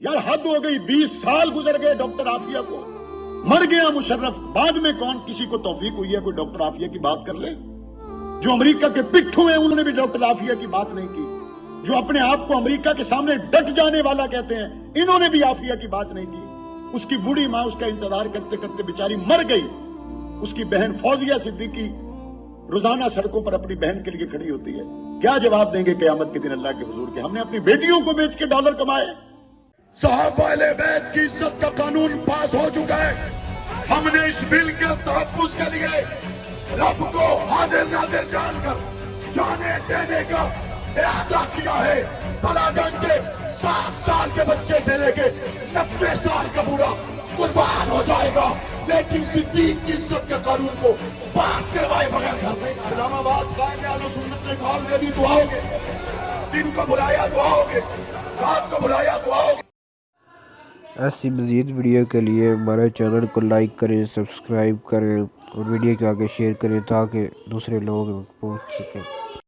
यार हद हो गई, 20 साल गुजर गए डॉक्टर आफिया को, मर गया मुशर्रफ, बाद में कौन किसी को तौफीक हुई है कोई डॉक्टर आफिया की बात कर ले? जो अमेरिका के पिट्ठू हैं उन्होंने भी डॉक्टर आफिया की बात नहीं की। जो अपने आप को अमेरिका के सामने डट जाने वाला कहते हैं, इन्होंने भी आफिया की बात नहीं की। उसकी बूढ़ी मां उसका इंतजार करते करते बेचारी मर गई। उसकी बहन फौजिया सिद्दीकी रोजाना सड़कों पर अपनी बहन के लिए खड़ी होती है। क्या जवाब देंगे क़यामत के दिन अल्लाह के हुजूर के? हमने अपनी बेटियों को बेच के डॉलर कमाए। सहाबा अहले बैत की इज्जत का कानून पास हो चुका है। हमने इस बिल के तहफ्फुज के लिए रब को हाजिर नाजिर जानकर जाने देने का इरादा किया है। भला जंग के 7 साल के बच्चे से लेके 90 साल का बूढ़ा कुर्बान हो जाएगा, लेकिन सिद्दीक की इज्जत के कानून को पास करवाए बगैर घर में इस्लामाबाद कायदे आलो सुन्नत ने कॉल दे दी, दुआओगे, दिन को बुलाया दुआओगे, रात को बुलाया दुआओगे। ऐसी मज़ीद वीडियो के लिए हमारे चैनल को लाइक करें, सब्सक्राइब करें और वीडियो के आगे शेयर करें ताकि दूसरे लोग पहुंच सकें।